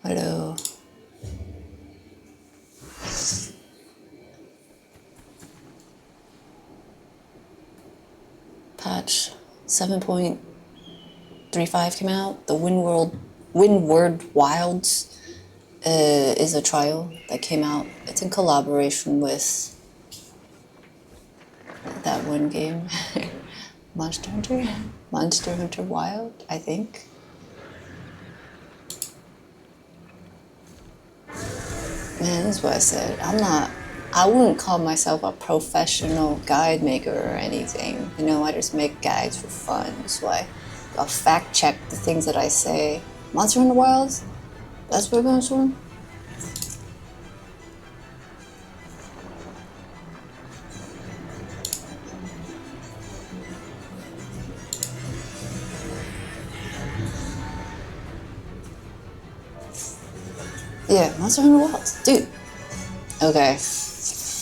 Hello. Patch 7.35 came out. The Windward Wilds is a trial that came out. It's in collaboration with that one game, Monster Hunter Wild, I think. Man, this is what I said. I wouldn't call myself a professional guide maker or anything. You know, I just make guides for fun. That's why I'll fact check the things that I say. Monster Hunter Wilds? That's where it goes from? Yeah, Monster Hunter Wilds. Dude. Okay.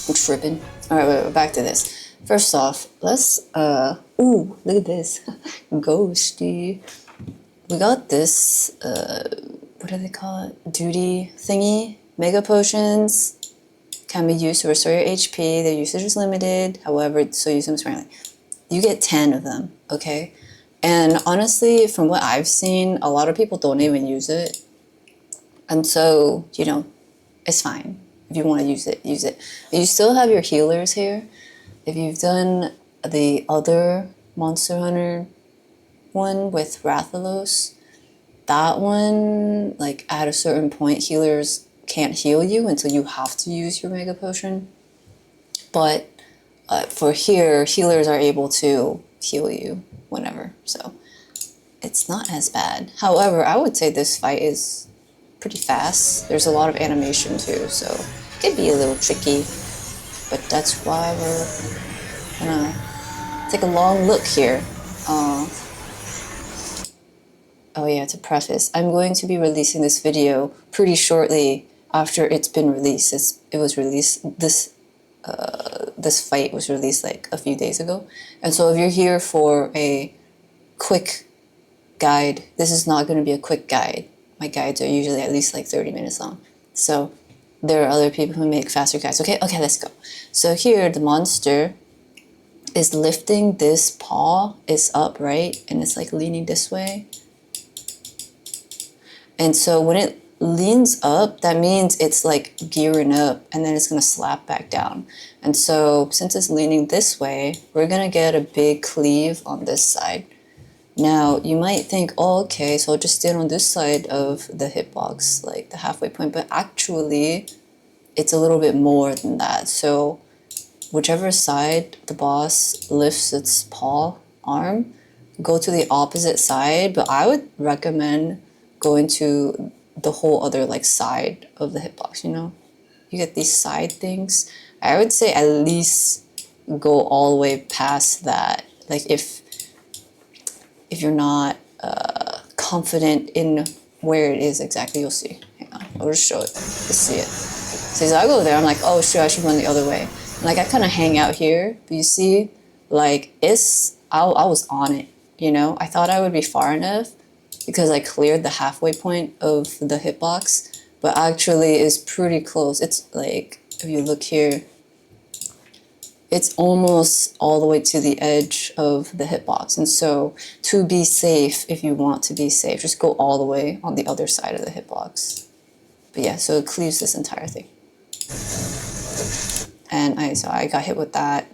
I'm tripping. Alright, wait, back to this. First off, let's, ooh, look at this. Ghosty. We got this, what do they call it? Duty thingy. Mega potions can be used to restore your HP. Their usage is limited. However, so use them sparingly. You get 10 of them, okay? And honestly, from what I've seen, a lot of people don't even use it. And so, you know, it's fine. If you want to use it, use it. But you still have your healers here. If you've done the other Monster Hunter one with Rathalos, that one, like at a certain point, healers can't heal you until you have to use your Mega Potion. But for here, healers are able to heal you whenever. So it's not as bad. However, I would say this fight is pretty fast. There's a lot of animation too, so it could be a little tricky, but that's why we're gonna take a long look here. Oh yeah, to preface, I'm going to be releasing this video pretty shortly after it's been released. This fight was released like a few days ago, and so if you're here for a quick guide, this is not going to be a quick guide. My guides are usually at least like 30 minutes long. So there are other people who make faster guides. Okay, let's go. So here, the monster is lifting this paw, is up, right? And it's like leaning this way. And so when it leans up, that means it's like gearing up, and then it's gonna slap back down. And so since it's leaning this way, we're gonna get a big cleave on this side. Now, you might think, oh, okay, so I'll just stand on this side of the hitbox, like the halfway point, but actually, it's a little bit more than that. So, whichever side the boss lifts its paw, arm, go to the opposite side, but I would recommend going to the whole other, like, side of the hitbox, you know? You get these side things. I would say at least go all the way past that. Like, if you're not confident in where it is exactly, you'll see. Hang on, I'll just show it. Let's see it. So I go there, I'm like, oh shoot, I should run the other way. And like I kind of hang out here, but you see, like I was on it, you know? I thought I would be far enough because I cleared the halfway point of the hitbox, but actually it's pretty close. It's like, if you look here, it's almost all the way to the edge of the hitbox. And so to be safe, if you want to be safe, just go all the way on the other side of the hitbox. But yeah, so it cleaves this entire thing. And I got hit with that,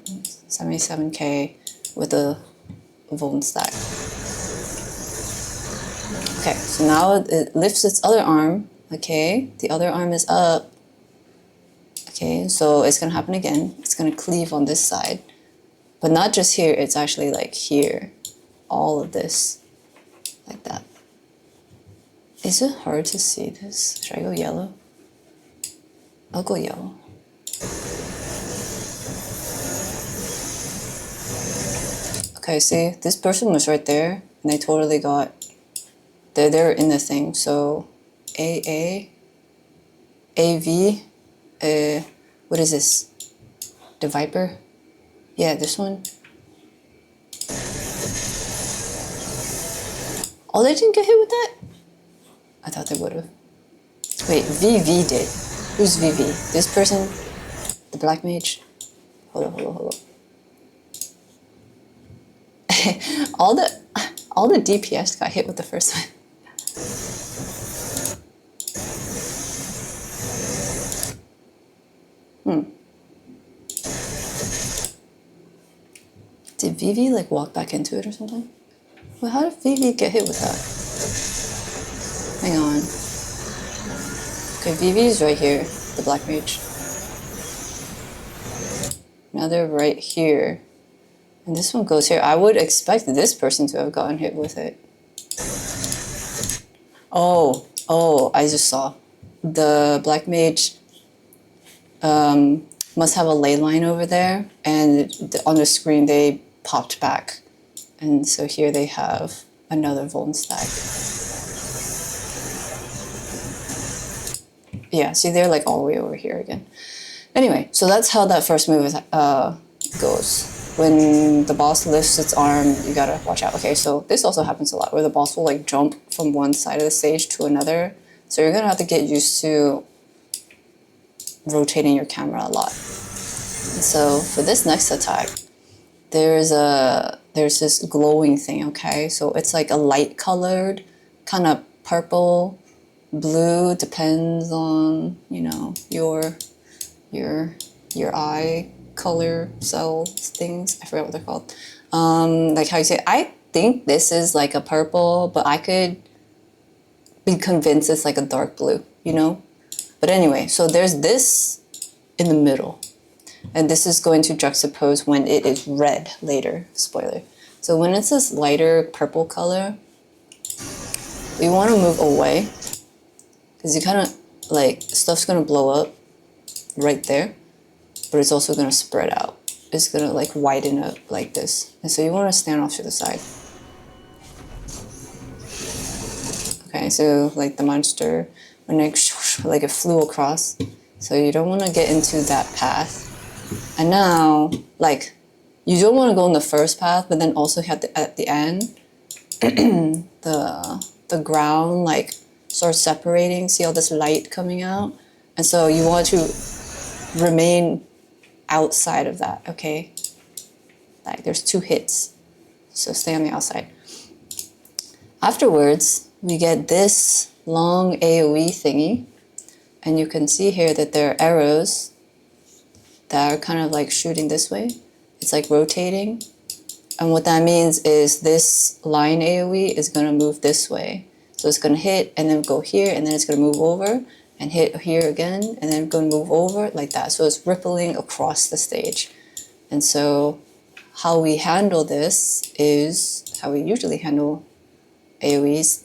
77k with a Vuln stack. Okay, so now it lifts its other arm, okay? The other arm is up. Okay, so it's gonna happen again. It's gonna cleave on this side. But not just here, it's actually like here. All of this. Like that. Is it hard to see this? Should I go yellow? I'll go yellow. Okay, see, this person was right there, and they totally got, they're in the thing, so AA, AV, what is this? The Viper? Yeah, this one. Oh, they didn't get hit with that? I thought they would have. Wait, VV did. Who's VV? This person? The black mage? Hold on. all the DPS got hit with the first one. Did VV like walk back into it or something? Well, how did VV get hit with that? Hang on. Okay, VV's right here, the black mage. Now they're right here. And this one goes here. I would expect this person to have gotten hit with it. Oh, I just saw. The black mage must have a ley line over there, and on the screen they popped back. And so here they have another Vuln stack. Yeah, see, they're like all the way over here again. Anyway, so that's how that first move goes. When the boss lifts its arm, you gotta watch out. Okay, so this also happens a lot, where the boss will like jump from one side of the stage to another. So you're gonna have to get used to rotating your camera a lot. And so for this next attack, there's this glowing thing, okay? So it's like a light colored, kind of purple, blue, depends on, you know, your eye color cells things. I forgot what they're called. Like how you say, I think this is like a purple, but I could be convinced it's like a dark blue, you know? But anyway, so there's this in the middle. And this is going to juxtapose when it is red later, spoiler. So when it's this lighter purple color, we want to move away, because you kind of, like, stuff's going to blow up right there, but it's also going to spread out. It's going to, like, widen up like this. And so you want to stand off to the side. Okay, so, like, the monster, when it, like, it flew across. So you don't want to get into that path. And now, like, you don't want to go in the first path, but then also at the end, the ground, like, starts separating. See all this light coming out? And so you want to remain outside of that, okay? Like, there's 2 hits. So stay on the outside. Afterwards, we get this long AoE thingy. And you can see here that there are arrows that are kind of like shooting this way. It's like rotating. And what that means is this line AoE is going to move this way. So it's going to hit and then go here, and then it's going to move over and hit here again, and then going to move over like that. So it's rippling across the stage. And so how we handle this is how we usually handle AoEs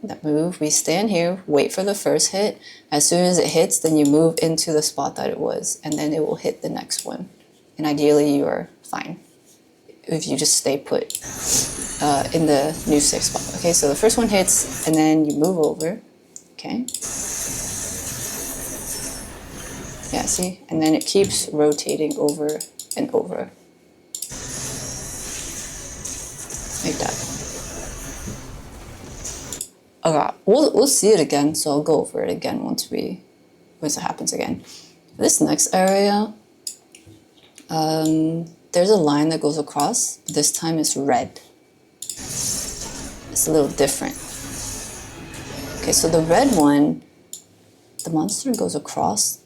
that move. We stand here, wait for the first hit. As soon as it hits, then you move into the spot that it was, and then it will hit the next one. And ideally, you are fine if you just stay put in the new safe spot. Okay, so the first one hits, and then you move over. Okay. Yeah, see? And then it keeps rotating over and over. Like that. Okay, we'll see it again, so I'll go over it again once it happens again. This next area, there's a line that goes across, but this time it's red. It's a little different. Okay, so the red one, the monster goes across.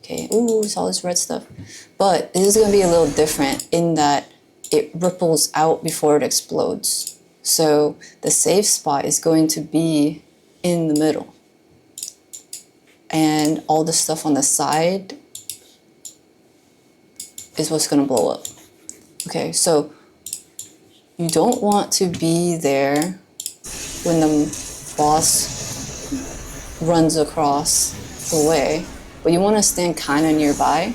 Okay, ooh, it's all this red stuff. But this is going to be a little different in that it ripples out before it explodes. So the safe spot is going to be in the middle. And all the stuff on the side is what's going to blow up. Okay, so you don't want to be there when the boss runs across the way, but you want to stand kind of nearby.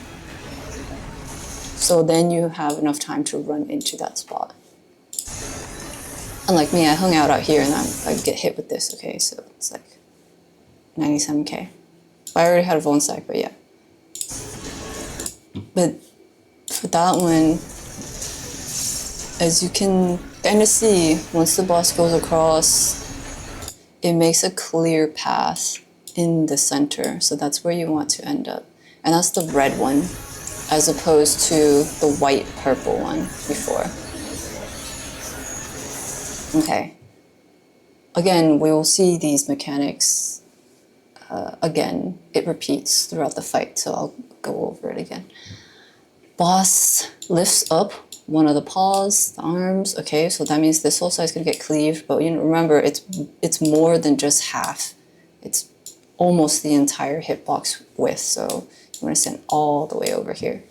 So then you have enough time to run into that spot. Unlike me, I hung out here and I get hit with this, okay? So it's like 97k. I already had a Vuln stack, but yeah. But for that one, as you can kind of see, once the boss goes across, it makes a clear path in the center. So that's where you want to end up. And that's the red one, as opposed to the white purple one before. Okay. Again, we will see these mechanics again. It repeats throughout the fight, so I'll go over it again. Boss lifts up one of the paws, the arms. Okay, so that means this whole side is going to get cleaved, but you know, remember, it's more than just half. It's almost the entire hitbox width, so you want to send all the way over here.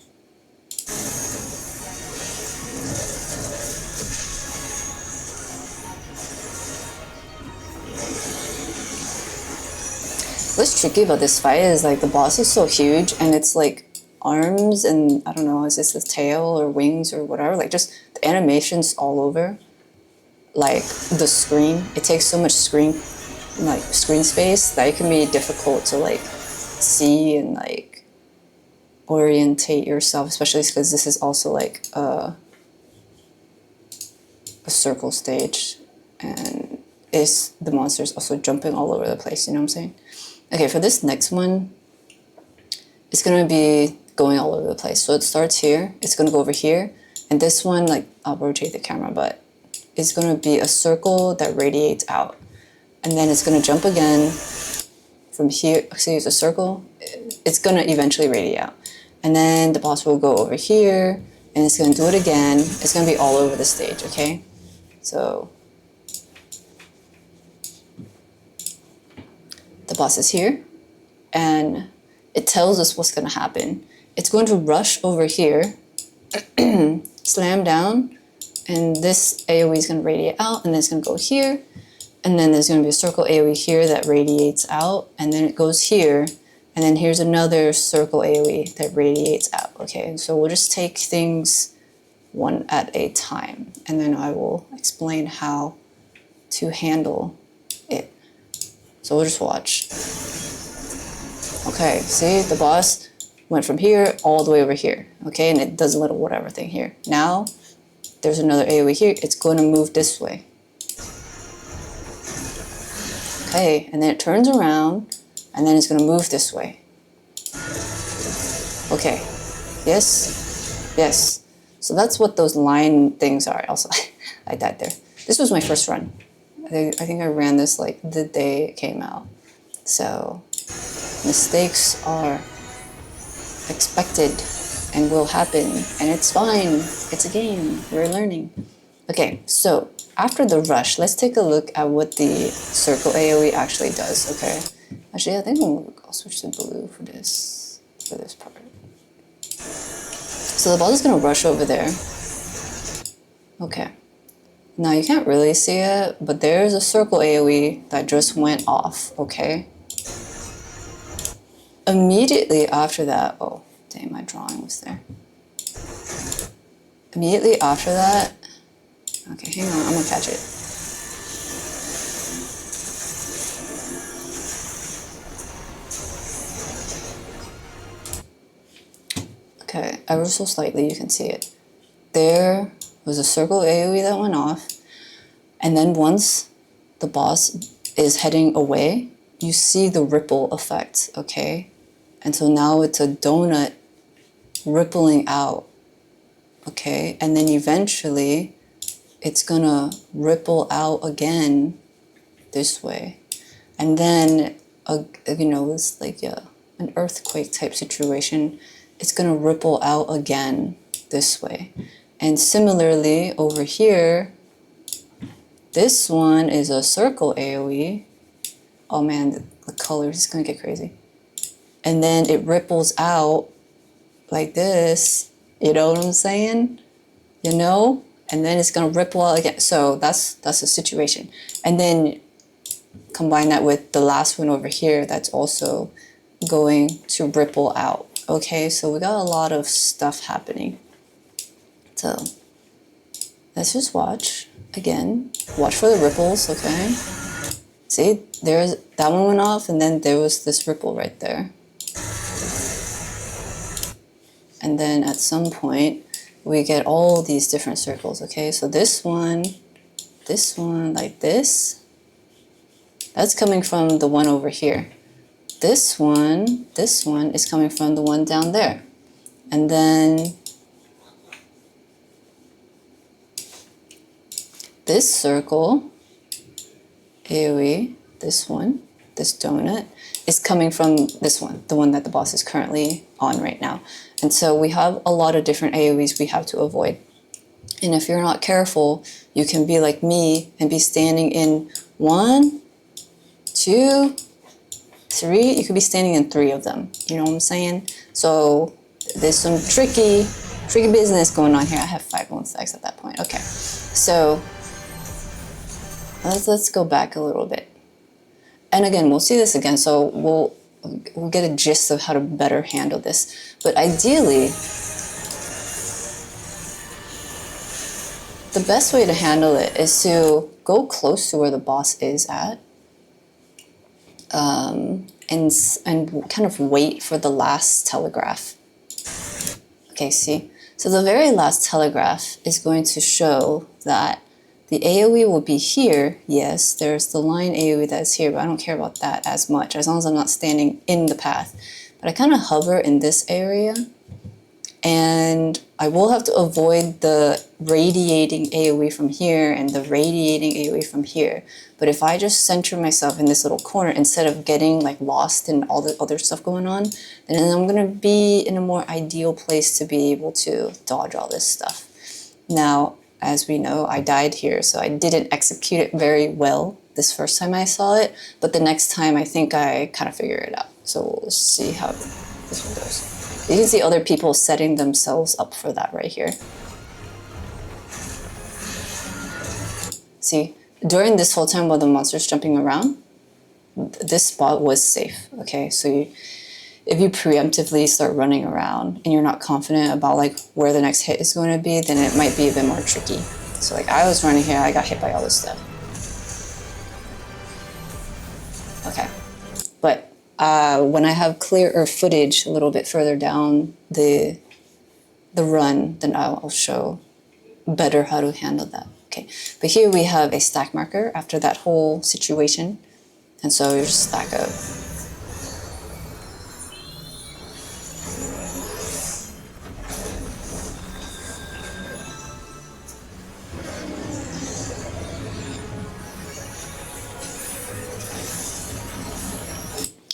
What's tricky about this fight is like the boss is so huge, and it's like arms and I don't know, is this his tail or wings or whatever? Like just the animations all over, like the screen. It takes so much screen space that it can be difficult to like see and like orientate yourself, especially because this is also like a circle stage, and the monster's also jumping all over the place. You know what I'm saying? Okay, for this next one, it's gonna be going all over the place. So it starts here, it's gonna go over here, and this one, like, I'll rotate the camera, but it's gonna be a circle that radiates out. And then it's gonna jump again from here. See, it's a circle. It's gonna eventually radiate out. And then the boss will go over here, and it's gonna do it again. It's gonna be all over the stage, okay? So the boss is here, and it tells us what's going to happen. It's going to rush over here, slam down, and this AoE is going to radiate out, and then it's going to go here, and then there's going to be a circle AoE here that radiates out, and then it goes here, and then here's another circle AoE that radiates out, okay? So we'll just take things one at a time, and then I will explain how to handle it. So we'll just watch. Okay, see, the boss went from here all the way over here, okay? And it does a little whatever thing here. Now, there's another AoE here. It's going to move this way. Okay, and then it turns around, and then it's going to move this way. Okay, yes, yes. So that's what those line things are. Also, I died there. This was my first run. I think I ran this like the day it came out. So mistakes are expected and will happen, and it's fine. It's a game. We're learning. Okay, so after the rush, let's take a look at what the circle AoE actually does, okay? Actually, I think I'll switch to blue for this part. So the boss is gonna rush over there. Okay. Now you can't really see it, but there's a circle AoE that just went off, okay? Immediately after that, oh, dang, my drawing was there. Immediately after that, okay, hang on, I'm gonna catch it. Okay, ever so slightly you can see it. There was a circle AoE that went off, and then once the boss is heading away, you see the ripple effect, okay? And so now it's a donut rippling out, okay? And then eventually it's gonna ripple out again this way. And then, you know, it's like an earthquake type situation. It's gonna ripple out again this way. And similarly over here, this one is a circle AoE. Oh man, the colors is gonna get crazy. And then it ripples out like this, you know what I'm saying? You know? And then it's gonna ripple out again. So that's the situation. And then combine that with the last one over here that's also going to ripple out. Okay, so we got a lot of stuff happening. So let's just watch again. Watch for the ripples, okay? See, there's that one went off, and then there was this ripple right there. And then at some point, we get all these different circles, okay? So this one, like this, that's coming from the one over here. this one is coming from the one down there. And then this circle, AoE, this one, this donut, is coming from this one, the one that the boss is currently on right now. And so we have a lot of different AoEs we have to avoid. And if you're not careful, you can be like me and be standing in 1, 2, 3. You could be standing in 3 of them. You know what I'm saying? So there's some tricky business going on here. I have 5 bone stacks at that point. Okay, so let's go back a little bit. And again, we'll see this again, so we'll get a gist of how to better handle this. But ideally, the best way to handle it is to go close to where the boss is at, and kind of wait for the last telegraph. Okay, see? So the very last telegraph is going to show that the AoE will be here. Yes, there's the line AoE that's here, but I don't care about that as much, as long as I'm not standing in the path. But I kind of hover in this area, and I will have to avoid the radiating AoE from here and the radiating AoE from here. But if I just center myself in this little corner, instead of getting like lost in all the other stuff going on, then I'm gonna be in a more ideal place to be able to dodge all this stuff. Now, as we know, I died here, so I didn't execute it very well this first time I saw it, but the next time I think I kind of figured it out. So we'll see how this one goes. You can see other people setting themselves up for that right here. See, during this whole time while the monster's jumping around, this spot was safe, okay? So if you preemptively start running around and you're not confident about like where the next hit is going to be, then it might be a bit more tricky. So like I was running here, I got hit by all this stuff. Okay, but when I have clearer footage a little bit further down the run, then I'll show better how to handle that. Okay, but here we have a stack marker after that whole situation, and so you just stack up.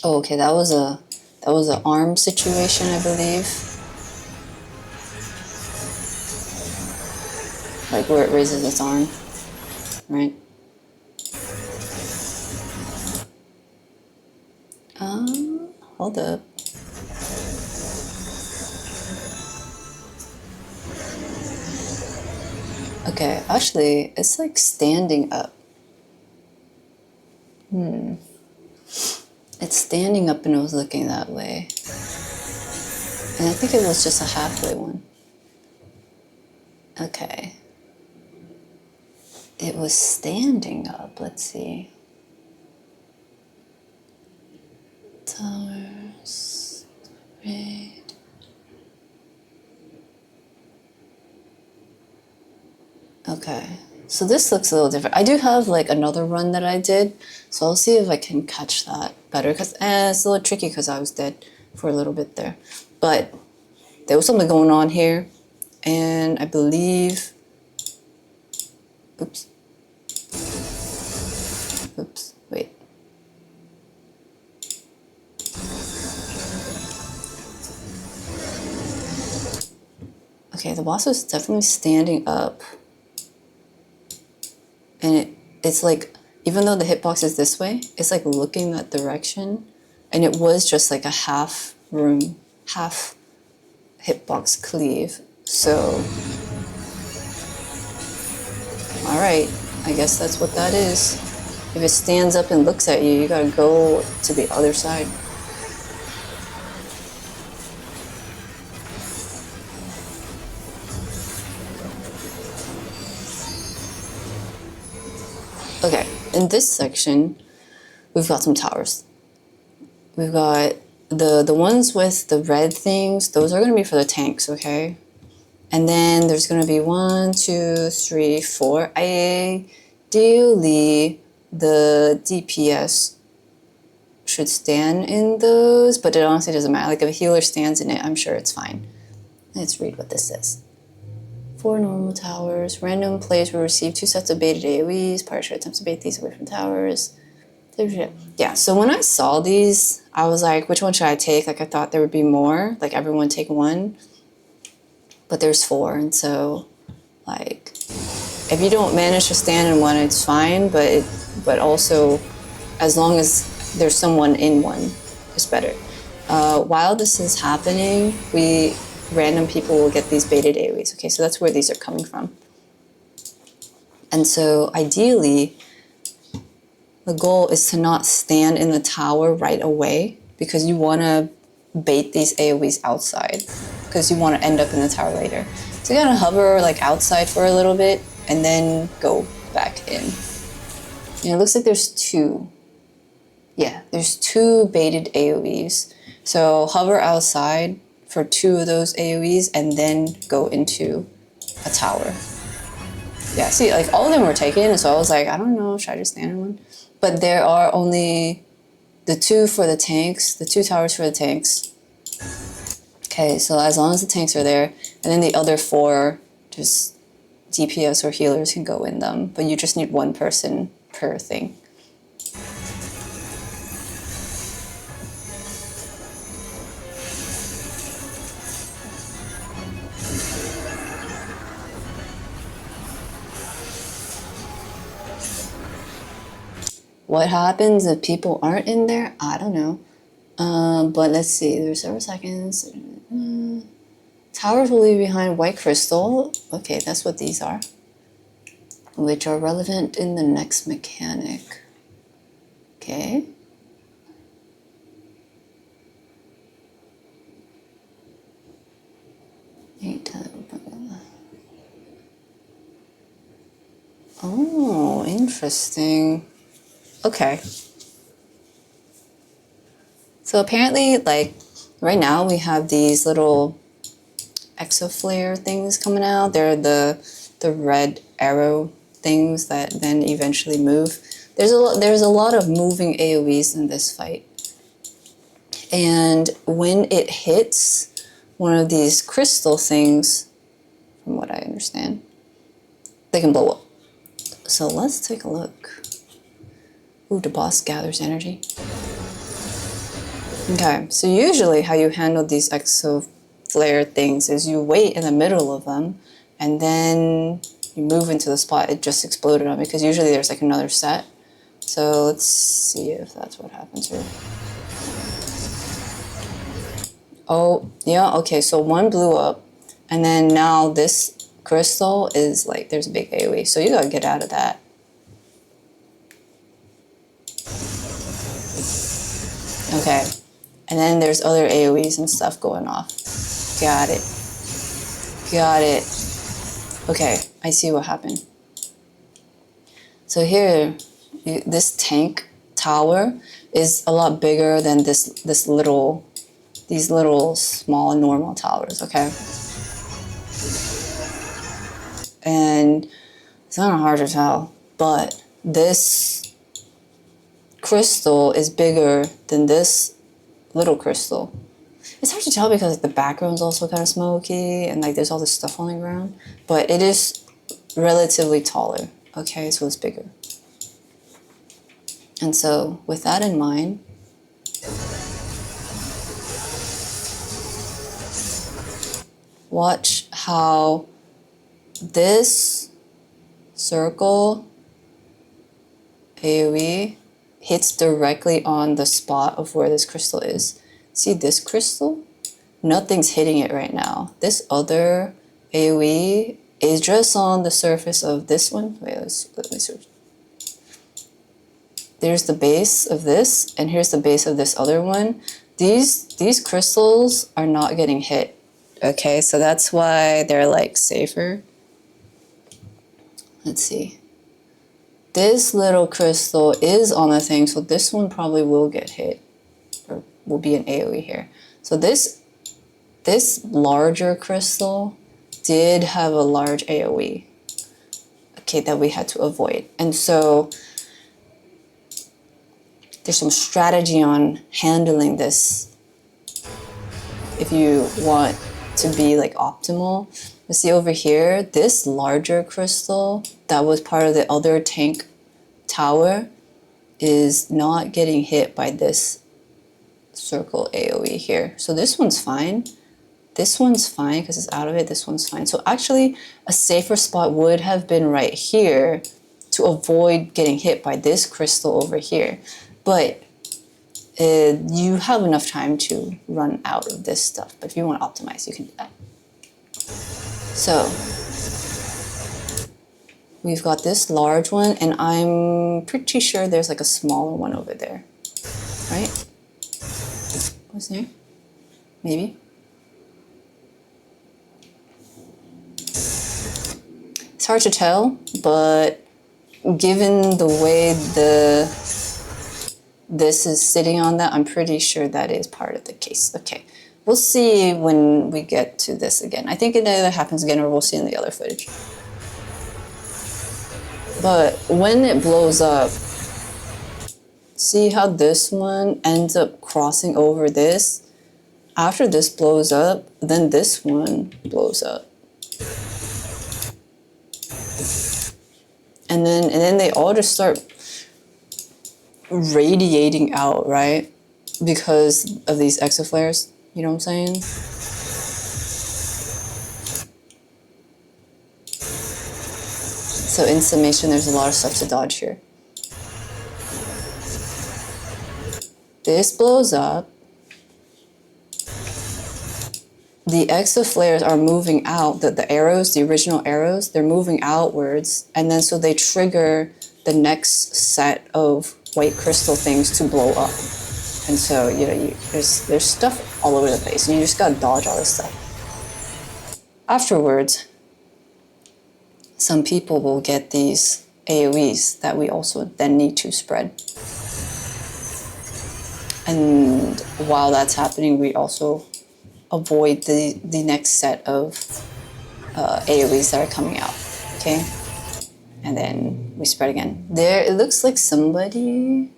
Oh, okay, that was an arm situation, I believe. Like where it raises its arm, right? Hold up. Okay, actually, it's like standing up. It's standing up and it was looking that way. And I think it was just a halfway one. Okay. It was standing up, let's see. Towers, right. Okay. So this looks a little different. I do have like another run that I did, so I'll see if I can catch that better, because it's a little tricky because I was dead for a little bit there. But there was something going on here, and I believe, oops, wait. Okay, the boss is definitely standing up. And it's like, even though the hitbox is this way, it's like looking that direction. And it was just like a half hitbox cleave. So, all right, I guess that's what that is. If it stands up and looks at you, you gotta go to the other side. Okay, in this section, we've got some towers. We've got the ones with the red things, those are gonna be for the tanks, okay? And then there's gonna be 1, 2, 3, 4. Ideally, the DPS should stand in those, but it honestly doesn't matter. Like if a healer stands in it, I'm sure it's fine. Let's read what this says. 4 normal towers. Random players will receive 2 sets of baited AoEs. Party should attempt to bait these away from towers. Yeah, so when I saw these, I was like, which one should I take? Like I thought there would be more. Like everyone take one. But there's 4, and so like if you don't manage to stand in one, it's fine, but also as long as there's someone in one, it's better. While this is happening, random people will get these baited AoEs. Okay, so that's where these are coming from. And so ideally, the goal is to not stand in the tower right away because you want to bait these AoEs outside because you want to end up in the tower later. So you gotta hover like outside for a little bit and then go back in. And it looks like there's 2. Yeah, there's 2 baited AoEs. So hover outside for 2 of those AoEs and then go into a tower. Yeah, see, like all of them were taken, so I was like, I don't know, should I just stand in one? But there are only the 2 for the tanks, the 2 towers for the tanks. Okay, so as long as the tanks are there, and then the other 4, just DPS or healers can go in them, but you just need 1 person per thing. What happens if people aren't in there? I don't know. But let's see, there's several seconds. Towers will leave behind white crystal. Okay, that's what these are. Which are relevant in the next mechanic. Okay. Oh, interesting. Okay. So apparently, like, right now we have these little exoflare things coming out. They're the red arrow things that then eventually move. There's a lot of moving AoEs in this fight. And when it hits one of these crystal things, from what I understand, they can blow up. So let's take a look. Ooh, the boss gathers energy. Okay, so usually how you handle these exoflare things is you wait in the middle of them and then you move into the spot it just exploded on, because usually there's like another set. So let's see if that's what happens here. Oh, yeah, okay, so 1 blew up, and then now this crystal is like, there's a big AoE, so you gotta get out of that. Okay, and then there's other AoEs and stuff going off. Got it. Got it. Okay, I see what happened. So here, this tank tower is a lot bigger than these little small normal towers, okay? And it's kind of hard to tell, but this crystal is bigger than this little crystal. It's hard to tell because like, the background's also kind of smoky and like there's all this stuff on the ground, but it is relatively taller, okay? So it's bigger. And so with that in mind, watch how this circle AoE hits directly on the spot of where this crystal is. See this crystal? Nothing's hitting it right now. This other AoE is just on the surface of this one. Wait, let me search. There's the base of this, and here's the base of this other one. These crystals are not getting hit. Okay, so that's why they're like safer. Let's see. This little crystal is on the thing, so this one probably will get hit, or will be an AoE here. So this larger crystal did have a large AoE, okay, that we had to avoid. And so there's some strategy on handling this if you want to be like optimal. You see over here, this larger crystal that was part of the other tank tower is not getting hit by this circle AoE here. So this one's fine. This one's fine because it's out of it. This one's fine. So actually a safer spot would have been right here to avoid getting hit by this crystal over here. But you have enough time to run out of this stuff. But if you want to optimize, you can do that. So we've got this large one, and I'm pretty sure there's like a smaller one over there, right? What's there? Maybe. It's hard to tell, but given the way this is sitting on that, I'm pretty sure that is part of the case. Okay, we'll see when we get to this again. I think it either happens again or we'll see in the other footage. But when it blows up, see how this one ends up crossing over this? After this blows up, then this one blows up. And then they all just start radiating out, right? Because of these exoflares, you know what I'm saying? So in summation, there's a lot of stuff to dodge here. This blows up. The exoflares are moving out, the arrows, the original arrows, they're moving outwards, and then so they trigger the next set of white crystal things to blow up. And so, you know, there's stuff all over the place, and you just gotta dodge all this stuff. Afterwards, some people will get these AoEs that we also then need to spread. And while that's happening, we also avoid the next set of AoEs that are coming out, okay? And then we spread again. There, it looks like somebody,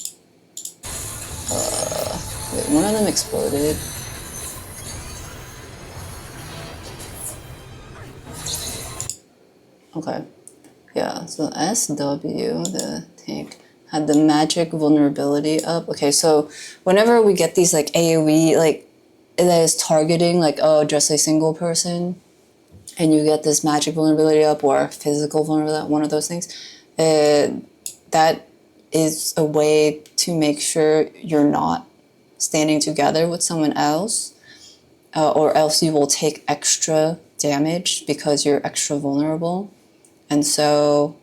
wait, one of them exploded. Okay, yeah, so SW, the tank, had the magic vulnerability up. Okay, so whenever we get these like AoE, like that is targeting like, oh, just a single person, and you get this magic vulnerability up or physical vulnerability, one of those things, that is a way to make sure you're not standing together with someone else, or else you will take extra damage because you're extra vulnerable. And so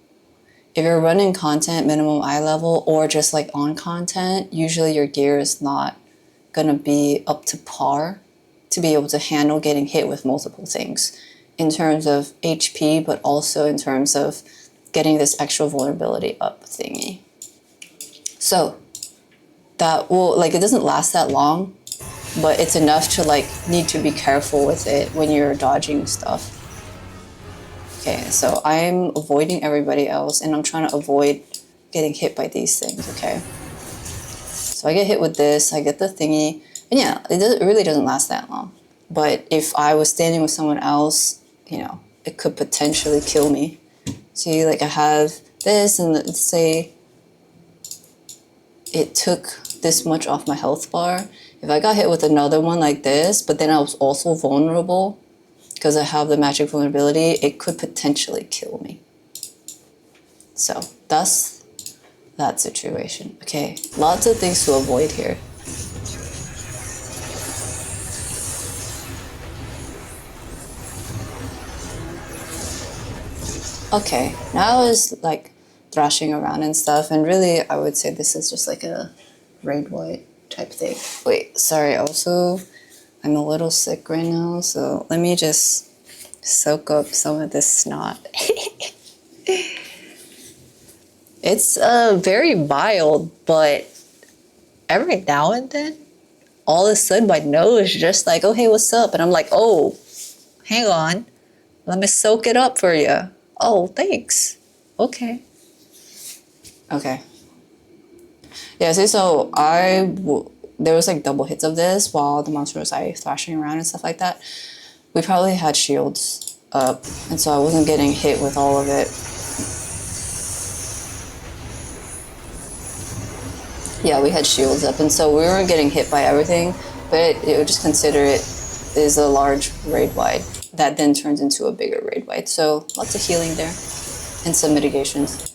if you're running content minimum eye level or just like on content, usually your gear is not gonna be up to par to be able to handle getting hit with multiple things in terms of HP, but also in terms of getting this extra vulnerability up thingy. So that will, like, it doesn't last that long, but it's enough to like need to be careful with it when you're dodging stuff. Okay, so I'm avoiding everybody else, and I'm trying to avoid getting hit by these things, okay? So I get hit with this, I get the thingy, and yeah, it really doesn't last that long. But if I was standing with someone else, you know, it could potentially kill me. See, like I have this, and let's say it took this much off my health bar. If I got hit with another one like this, but then I was also vulnerable, because I have the magic vulnerability, it could potentially kill me. So that's that situation. Okay, lots of things to avoid here. Okay, now is like thrashing around and stuff, and really I would say this is just like a raid white type thing. Wait, sorry, also I'm a little sick right now, so let me just soak up some of this snot. It's very mild, but every now and then, all of a sudden my nose is just like, oh, hey, what's up? And I'm like, oh, hang on, let me soak it up for you. Oh, thanks. Okay. Okay. Yeah, see, so there was like double hits of this while the monster was like thrashing around and stuff like that. We probably had shields up, and so I wasn't getting hit with all of it. Yeah, we had shields up, and so we weren't getting hit by everything, but it would just consider it is a large raid wide that then turns into a bigger raid wide. So lots of healing there and some mitigations.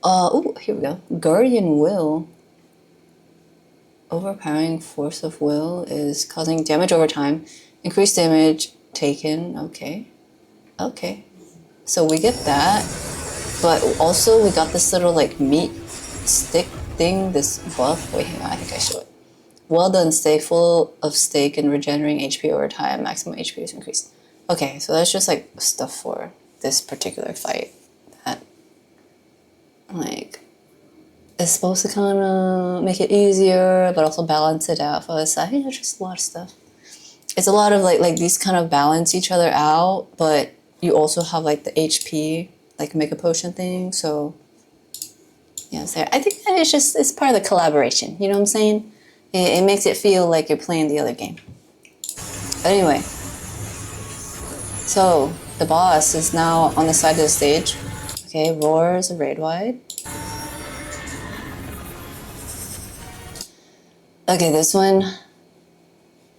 Oh, here we go. Guardian Will. Overpowering force of will is causing damage over time. Increased damage taken. Okay. Okay. So we get that. But also we got this little like meat stick thing, this buff. Wait, hang on, I think I show it. Well done, stay full of steak and regenerating HP over time. Maximum HP is increased. Okay, so that's just like stuff for this particular fight that like is supposed to kind of make it easier, but also balance it out for the side. It's just a lot of stuff. It's a lot of like these kind of balance each other out, but you also have like the HP, like Mega Potion thing. So yeah, so I think that it's part of the collaboration. You know what I'm saying? It makes it feel like you're playing the other game. But anyway, so the boss is now on the side of the stage. Okay, Roar is a raid wide. Okay, this one.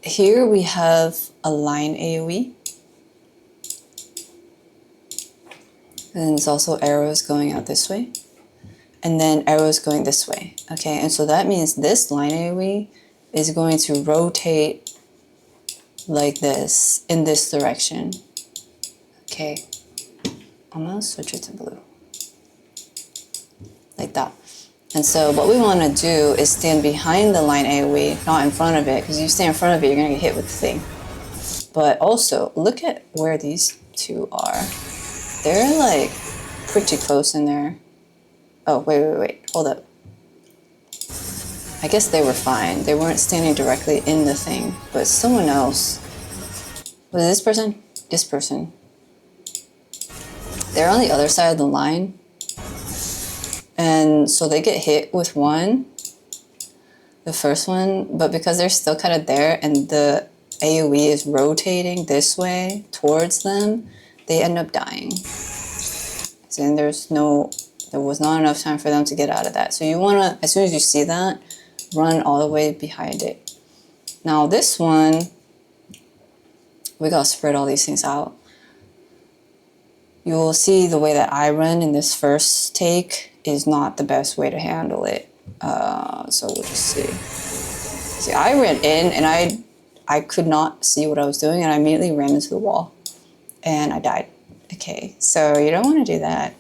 Here we have a line AoE. And there's also arrows going out this way. And then arrows going this way. Okay, and so that means this line AoE is going to rotate like this, in this direction. Okay, I'm gonna switch it to blue. Like that. And so what we want to do is stand behind the line AoE, not in front of it, because if you stay in front of it, you're going to get hit with the thing. But also, look at where these two are. They're like pretty close in there. Oh, wait, hold up. I guess they were fine. They weren't standing directly in the thing, but someone else. Was it this person? This person. They're on the other side of the line. And so they get hit with one, the first one, but because they're still kind of there and the AoE is rotating this way towards them, they end up dying. And there was not enough time for them to get out of that. So you want to, as soon as you see that, run all the way behind it. Now this one, we gotta spread all these things out. You will see the way that I run in this first take is not the best way to handle it. So we'll just see. See, I ran in and I could not see what I was doing and I immediately ran into the wall and I died. Okay, so you don't want to do that.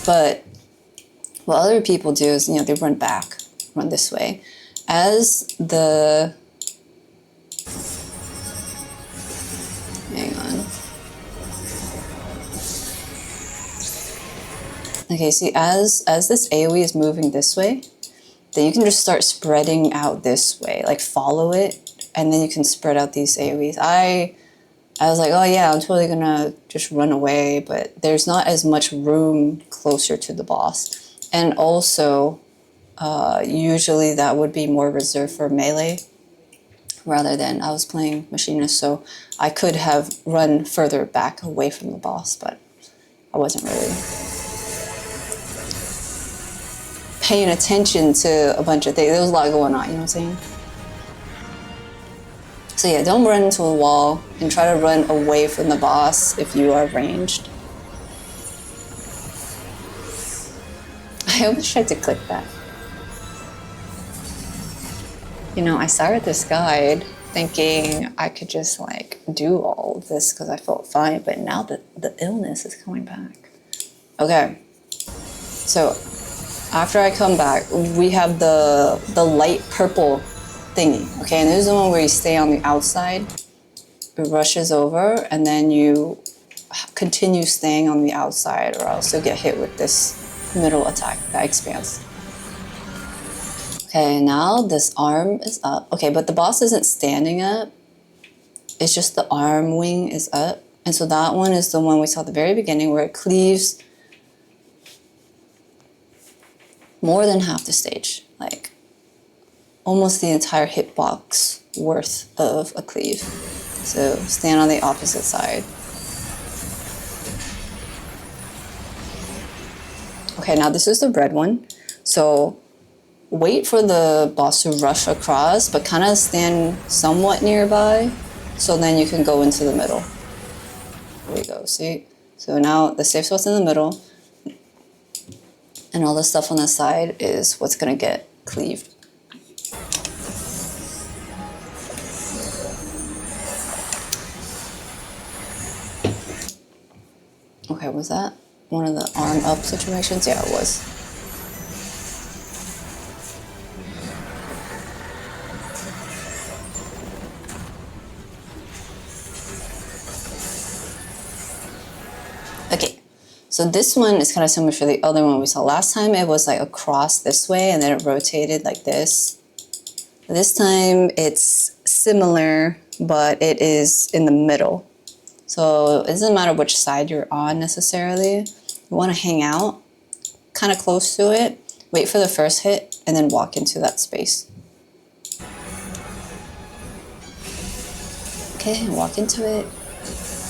But what other people do is, they run back, run this way. As the... Hang on. Okay, see, as this AoE is moving this way, then you can just start spreading out this way, like follow it, and then you can spread out these AoEs. I was like, oh yeah, I'm totally gonna just run away, but there's not as much room closer to the boss. And also, usually that would be more reserved for melee, rather than I was playing Machinist, so I could have run further back away from the boss, but I wasn't really paying attention to a bunch of things. There was a lot going on, you know what I'm saying? So yeah, don't run into a wall and try to run away from the boss if you are ranged. I almost tried to click that. I started this guide thinking I could just like do all of this because I felt fine, but now the illness is coming back. Okay, so after I come back, we have the light purple thingy, okay? And this is the one where you stay on the outside. It rushes over, and then you continue staying on the outside, or else you'll get hit with this middle attack that expands. Okay, now this arm is up. Okay, but the boss isn't standing up. It's just the arm wing is up. And so that one is the one we saw at the very beginning where it cleaves more than half the stage, like almost the entire hitbox worth of a cleave. So stand on the opposite side. Okay, now this is the red one. So wait for the boss to rush across, but kind of stand somewhat nearby, so then you can go into the middle. There we go, see? So now the safe spot's in the middle, and all the stuff on the side is what's gonna get cleaved. Okay, was that one of the arm up situations? Yeah, it was. Okay, so this one is kind of similar to the other one we saw last time. It was like across this way and then it rotated like this. This time it's similar, but it is in the middle. So it doesn't matter which side you're on necessarily. You want to hang out kind of close to it, wait for the first hit, and then walk into that space. Okay, walk into it.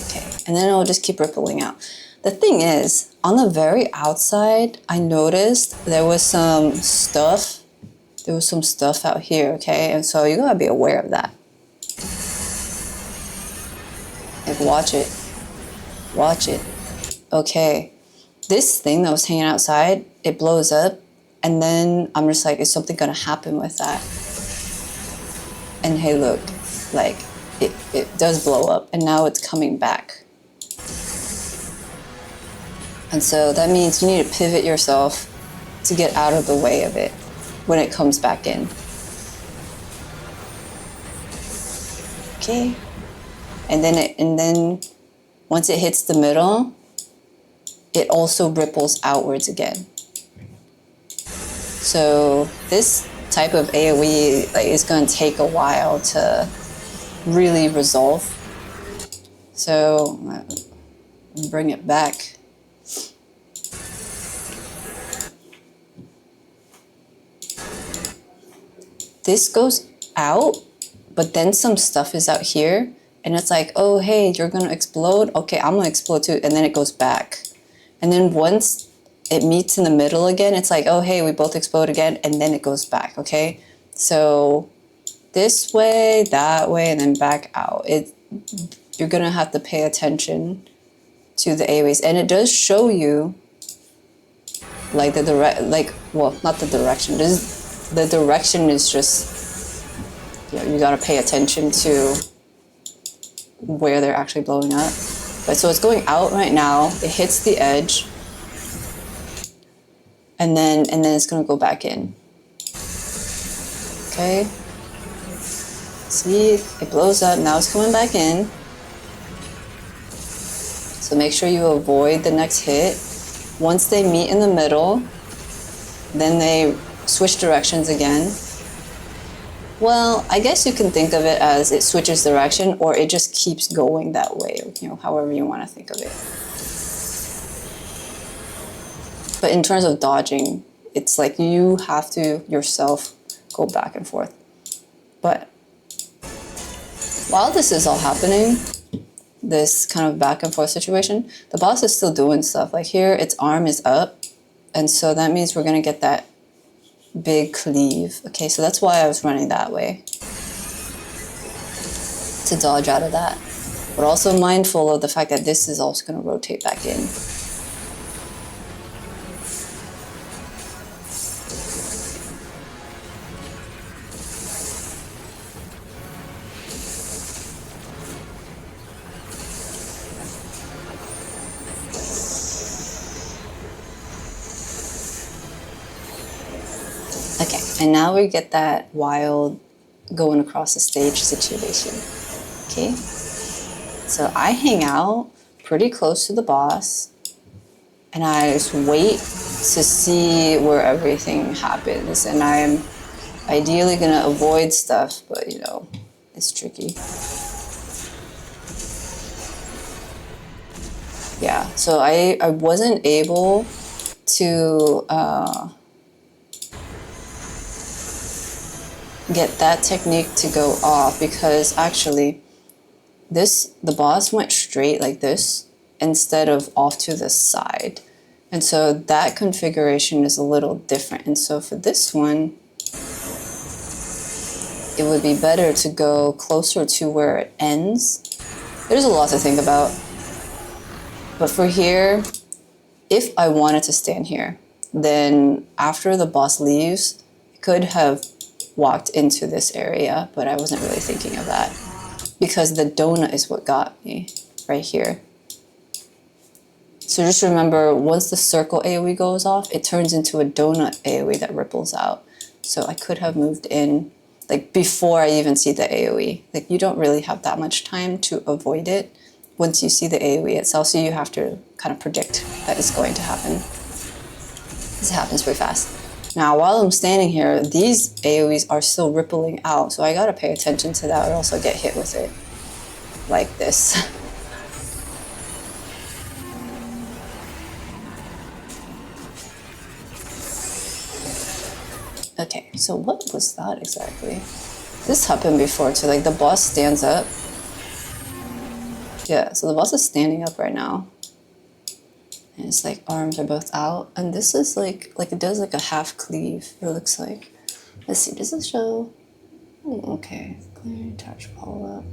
Okay, and then it'll just keep rippling out. The thing is, on the very outside, I noticed there was some stuff. There was some stuff out here, okay? And so you gotta be aware of that. Like, watch it. Watch it. Okay. This thing that was hanging outside, it blows up, and then I'm just like, is something gonna happen with that? And hey, look, like, it does blow up, and now it's coming back. And so that means you need to pivot yourself to get out of the way of it when it comes back in. Okay. And then once it hits the middle, it also ripples outwards again. So this type of AoE is going to take a while to really resolve. So bring it back. This goes out, but then some stuff is out here. And it's like, oh, hey, you're going to explode? Okay, I'm going to explode too. And then it goes back. And then once it meets in the middle again, it's like, oh, hey, we both explode again. And then it goes back, okay? So this way, that way, and then back out. You're going to have to pay attention to the AoEs. And it does show you, like, well, not the direction. The direction is just, you got to pay attention to where they're actually blowing up. But so it's going out right now, it hits the edge, and then it's gonna go back in. Okay. See, it blows up, now it's coming back in. So make sure you avoid the next hit. Once they meet in the middle, then they switch directions again. Well, I guess you can think of it as it switches direction, or it just keeps going that way, however you want to think of it. But in terms of dodging, it's like you have to yourself go back and forth. But while this is all happening, this kind of back and forth situation, the boss is still doing stuff. Like here, its arm is up, and so that means we're going to get that big cleave. Okay, so that's why I was running that way, to dodge out of that. But also mindful of the fact that this is also going to rotate back in. Okay, and now we get that wild going across the stage situation. Okay, so I hang out pretty close to the boss, and I just wait to see where everything happens. And I'm ideally gonna avoid stuff, but it's tricky. Yeah, so I wasn't able to get that technique to go off, because actually the boss went straight like this instead of off to the side. And so that configuration is a little different. And so for this one, it would be better to go closer to where it ends. There's a lot to think about. But for here, if I wanted to stand here, then after the boss leaves, I could have walked into this area, but I wasn't really thinking of that, because the donut is what got me right here. So just remember, once the circle AoE goes off, it turns into a donut AoE that ripples out. So I could have moved in like before I even see the AoE. Like, you don't really have that much time to avoid it once you see the AoE itself, so you have to kind of predict that it's going to happen. This happens pretty fast. Now, while I'm standing here, these AoEs are still rippling out, so I gotta pay attention to that or else I'll get hit with it like this. Okay, so what was that exactly? This happened before too, like the boss stands up. Yeah, so the boss is standing up right now. And it's like arms are both out. And this is like it does like a half cleave, it looks like. Let's see, does this show? Oh, okay, clear, touch, pull up.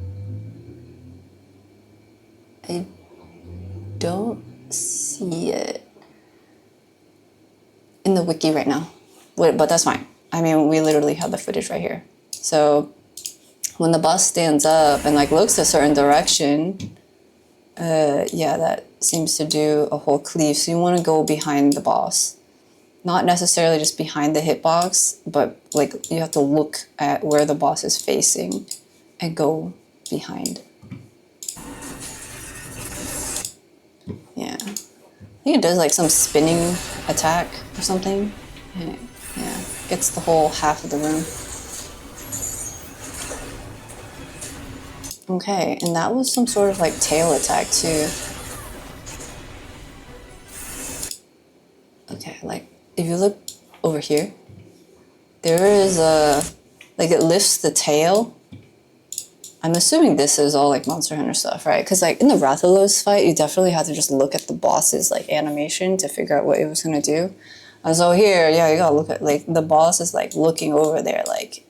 I don't see it in the wiki right now. But that's fine. I mean, we literally have the footage right here. So when the boss stands up and like looks a certain direction, yeah, that seems to do a whole cleave. So you want to go behind the boss. Not necessarily just behind the hitbox, but like you have to look at where the boss is facing and go behind. Yeah. I think it does like some spinning attack or something. Yeah, gets the whole half of the room. Okay, and that was some sort of like tail attack too. Okay, like if you look over here, there is a, like it lifts the tail. I'm assuming this is all like Monster Hunter stuff, right? Because like in the Rathalos fight, you definitely have to just look at the boss's like animation to figure out what it was gonna do. And so here, yeah, you gotta look at like the boss is like looking over there, like,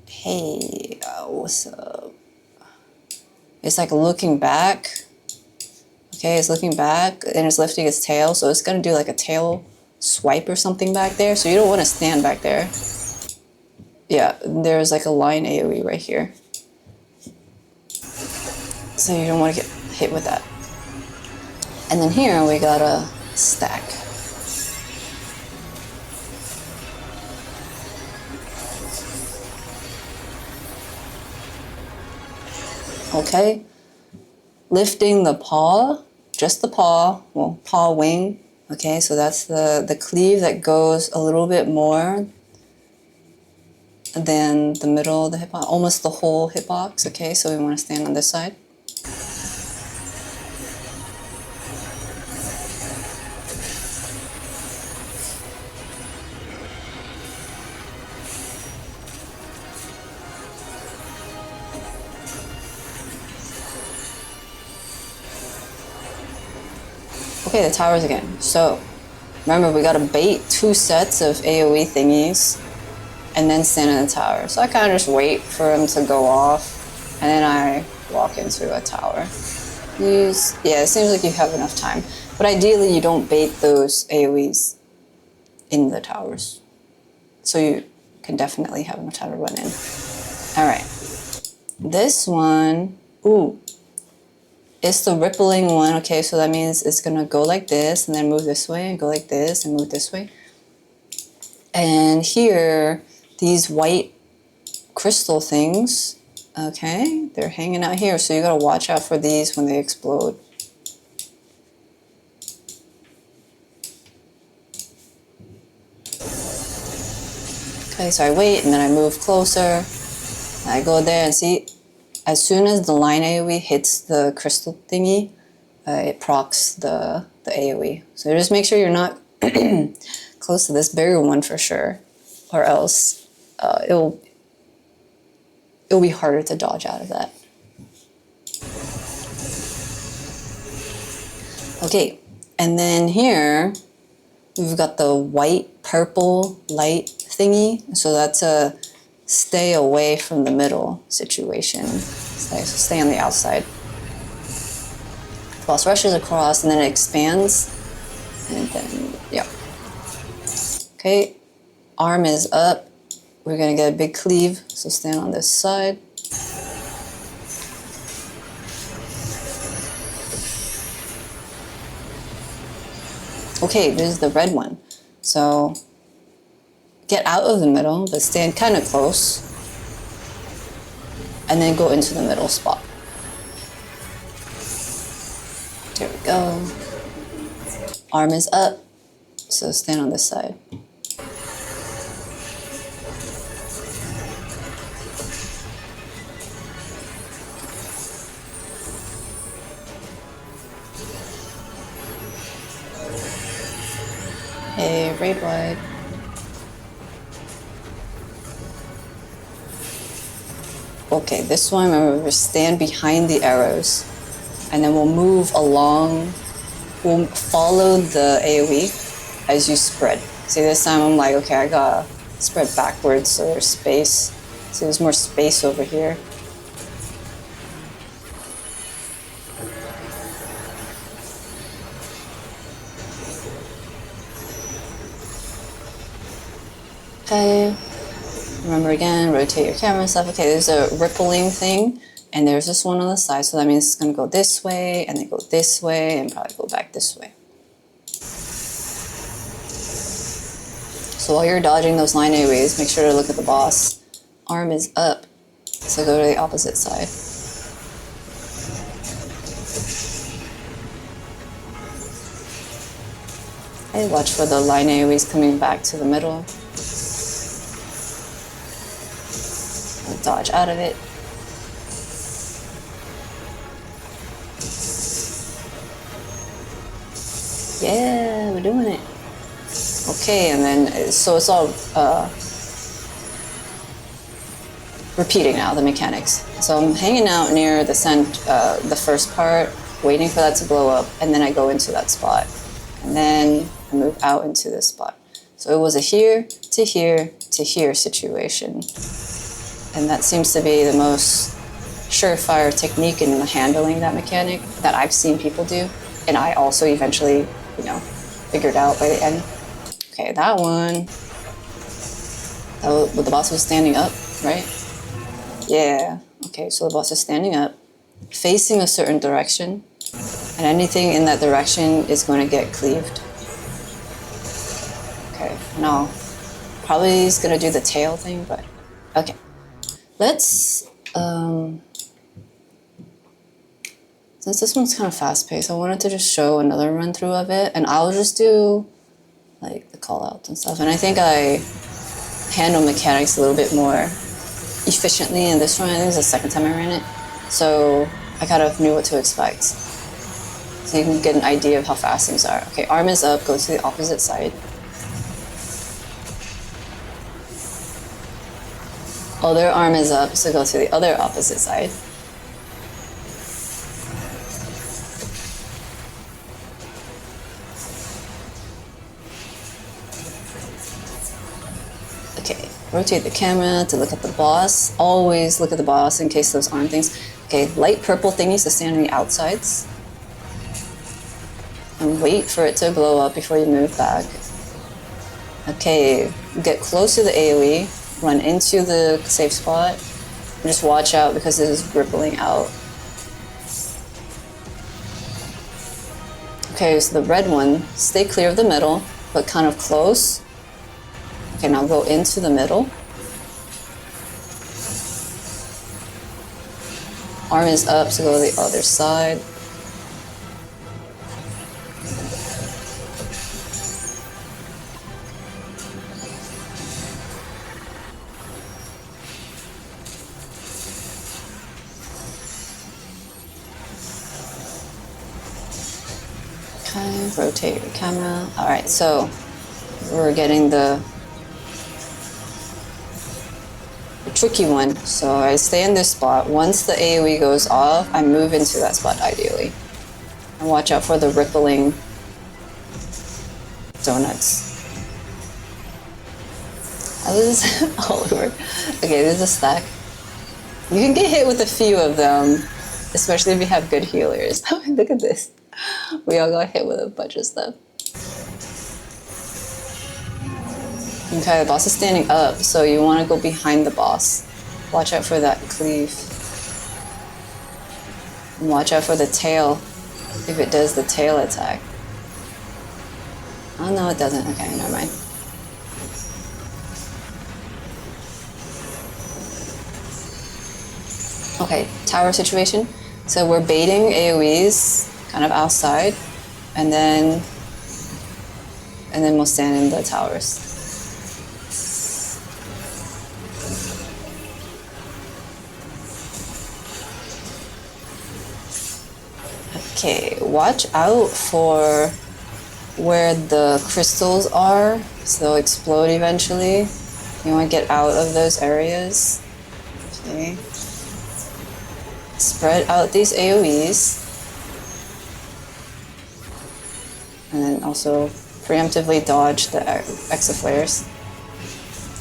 hey, what's up? It's like looking back. Okay, it's looking back and it's lifting its tail, so it's gonna do like a tail swipe or something back there. So you don't want to stand back there. Yeah, there's like a line AoE right here. So you don't want to get hit with that. And then here we got a stack. Okay, lifting the paw, just the paw, well, paw wing. Okay, so that's the cleave that goes a little bit more than the middle of the hitbox, almost the whole hitbox. Okay, so we want to stand on this side. Okay, the towers again. So remember, we gotta bait 2 sets of AoE thingies and then stand in the tower. So I kind of just wait for them to go off and then I walk into a tower. Yeah, it seems like you have enough time. But ideally you don't bait those AoEs in the towers. So you can definitely have enough time to run in. All right, this one, ooh. It's the rippling one, okay, so that means it's gonna go like this and then move this way and go like this and move this way. And here, these white crystal things, okay, they're hanging out here, so you gotta watch out for these when they explode. Okay, so I wait and then I move closer. I go there and see, as soon as the line AoE hits the crystal thingy, it procs the AoE. So just make sure you're not close to this bigger one for sure, or else it'll be harder to dodge out of that. Okay, and then here we've got the white purple light thingy. So that's a stay away from the middle situation. So stay on the outside. Boss rushes across and then it expands. And then, yeah. Okay, arm is up. We're gonna get a big cleave, so stand on this side. Okay, this is the red one. So get out of the middle, but stand kind of close. And then go into the middle spot. There we go. Arm is up, so stand on this side. Hey, raid wide. Okay, this one, remember, stand behind the arrows. And then we'll move along. We'll follow the AoE as you spread. See, this time I'm like, okay, I gotta spread backwards so there's space. See, there's more space over here. Okay, remember again, rotate your camera and stuff. Okay, there's a rippling thing, and there's this one on the side, so that means it's gonna go this way, and then go this way, and probably go back this way. So while you're dodging those line AoEs, make sure to look at the boss. Arm is up, so go to the opposite side. Okay, watch for the line AoEs coming back to the middle. Dodge out of it. Yeah, we're doing it. Okay, and then, so it's all repeating now, the mechanics. So I'm hanging out near the the first part, waiting for that to blow up, and then I go into that spot. And then I move out into this spot. So it was a here to here to here situation. And that seems to be the most surefire technique in handling that mechanic that I've seen people do. And I also eventually, figured out by the end. Okay, that one. The boss was standing up, right? Yeah. Okay, so the boss is standing up, facing a certain direction, and anything in that direction is going to get cleaved. Okay, no. Probably he's going to do the tail thing, but okay. Let's, since this one's kind of fast-paced, I wanted to just show another run-through of it, and I'll just do, like, the call-outs and stuff. And I think I handle mechanics a little bit more efficiently in this run. I think it's the second time I ran it, so I kind of knew what to expect. So you can get an idea of how fast things are. Okay, arm is up, go to the opposite side. Other arm is up, so go to the other opposite side. Okay, rotate the camera to look at the boss. Always look at the boss in case those arm things. Okay, light purple thingies to stand on the outsides. And wait for it to blow up before you move back. Okay, get close to the AoE. Run into the safe spot. And just watch out because this is rippling out. Okay, so the red one, stay clear of the middle, but kind of close. Okay, now go into the middle. Arm is up, so go to the other side. Okay, rotate your camera. All right, so we're getting the a tricky one. So I stay in this spot. Once the AoE goes off, I move into that spot ideally. And watch out for the rippling donuts. Oh, this is all over. Okay, there's a stack. You can get hit with a few of them, especially if you have good healers. Look at this. We all got hit with a bunch of stuff. Okay, the boss is standing up, so you want to go behind the boss. Watch out for that cleave. And watch out for the tail, if it does the tail attack. Oh no, it doesn't. Okay, never mind. Okay, tower situation. So we're baiting AoEs kind of outside, and then we'll stand in the towers. Okay, watch out for where the crystals are, so they'll explode eventually. You want to get out of those areas. Okay. Spread out these AoEs. And then also preemptively dodge the exaflares.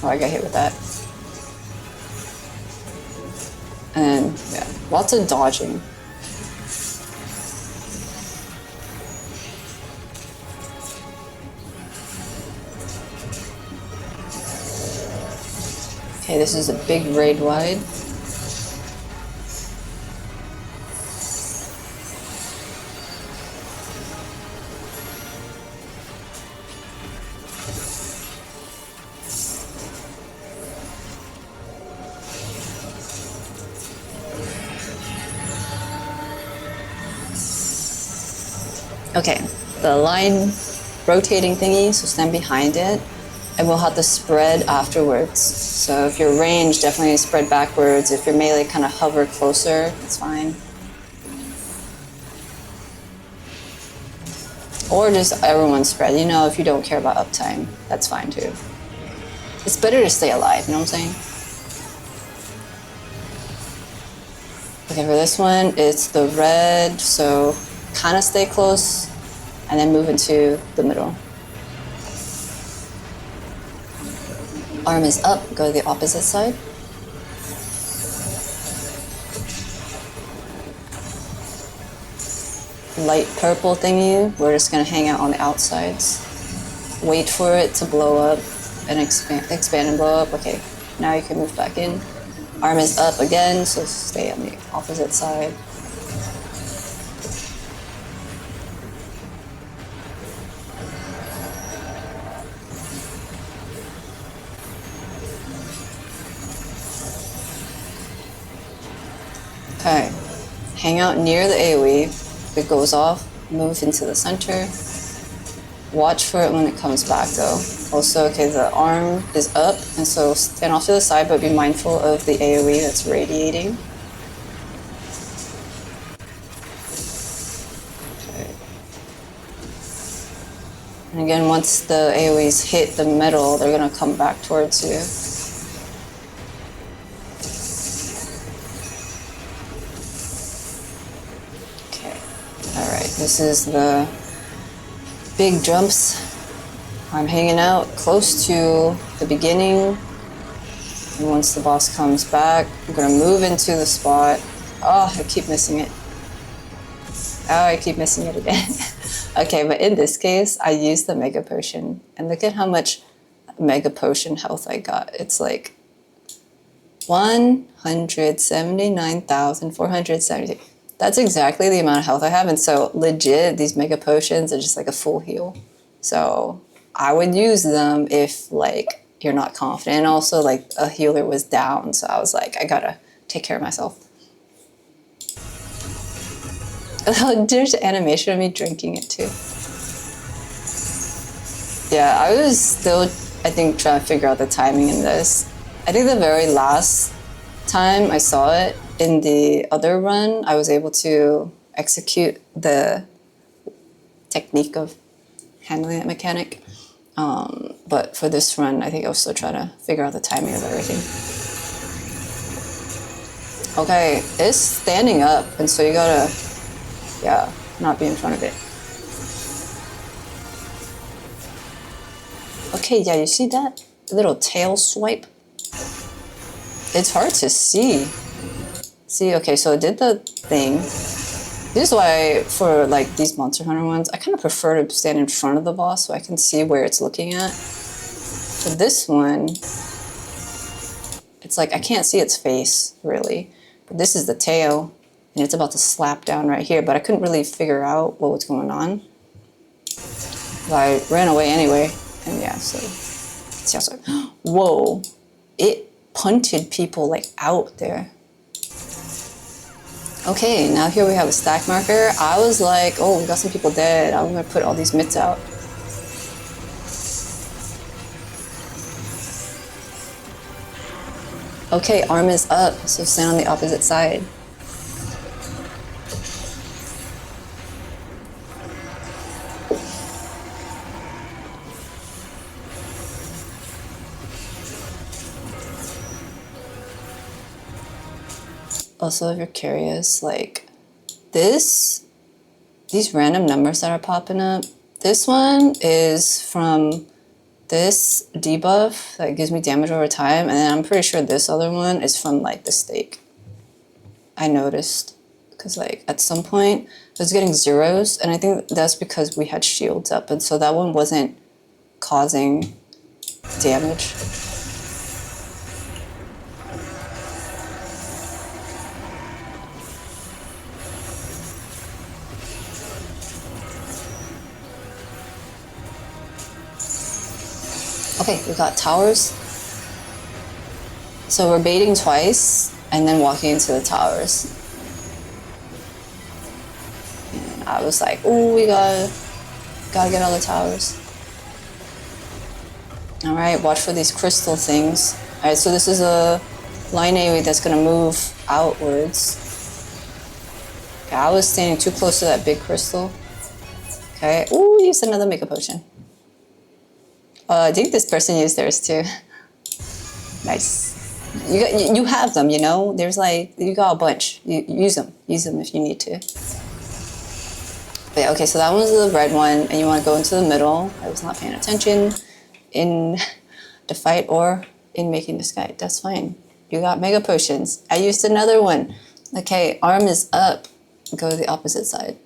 Oh, I got hit with that. And yeah, lots of dodging. Okay, this is a big raid wide. Okay, the line rotating thingy, so stand behind it, and we'll have to spread afterwards. So if you're ranged, definitely spread backwards. If you're melee, kind of hover closer, that's fine. Or just everyone spread. You know, if you don't care about uptime, that's fine too. It's better to stay alive, you know what I'm saying? Okay, for this one, it's the red, so kind of stay close, and then move into the middle. Arm is up, go to the opposite side. Light purple thingy, we're just gonna hang out on the outsides. Wait for it to blow up and expand and blow up. Okay, now you can move back in. Arm is up again, so stay on the opposite side. Okay, hang out near the AoE. If it goes off, move into the center. Watch for it when it comes back though. Also, okay, the arm is up, and so stand off to the side, but be mindful of the AoE that's radiating. Okay. And again, once the AoEs hit the metal, they're gonna come back towards you. This is the big jumps. I'm hanging out close to the beginning. And once the boss comes back, I'm gonna move into the spot. Oh, I keep missing it. Oh, I keep missing it again. Okay, but in this case, I used the Mega Potion. And look at how much Mega Potion health I got. It's like 179,470. That's exactly the amount of health I have, and so legit, these Mega Potions are just like a full heal. So I would use them if like you're not confident. And also like a healer was down, so I was like, I gotta take care of myself. There's an animation of me drinking it too. Yeah, I was still, I think, trying to figure out the timing in this. I think the very last time I saw it, in the other run, I was able to execute the technique of handling that mechanic. But for this run, I think I was still trying to figure out the timing of everything. Okay, it's standing up, and so you gotta, yeah, not be in front of it. Okay, yeah, you see that little tail swipe? It's hard to see. See, okay, so it did the thing. This is why, for like these Monster Hunter ones, I kind of prefer to stand in front of the boss so I can see where it's looking at. For this one, it's like I can't see its face, really. But this is the tail, and it's about to slap down right here, but I couldn't really figure out what was going on. But I ran away anyway, and yeah, so... See, I was like, whoa, it punted people like out there. Okay, now here we have a stack marker. I was like, oh, we got some people dead. I'm gonna put all these mitts out. Okay, arm is up, so stand on the opposite side. Also, if you're curious, like these random numbers that are popping up, this one is from this debuff that gives me damage over time, and then I'm pretty sure this other one is from like the stake. I noticed, because like at some point I was getting zeros, and I think that's because we had shields up, and so that one wasn't causing damage. Okay, we got towers. So we're baiting twice and then walking into the towers. And I was like, ooh, we gotta get all the towers. All right, watch for these crystal things. All right, so this is a line AoE that's gonna move outwards. Okay, I was standing too close to that big crystal. Okay, ooh, use another makeup potion. I think this person used theirs too. Nice. You have them, you know? There's like, you got a bunch. You use them. Use them if you need to. But yeah, okay, so that one's the red one, and you want to go into the middle. I was not paying attention in the fight or in making this guide. That's fine. You got mega potions. I used another one. Okay, arm is up. Go to the opposite side.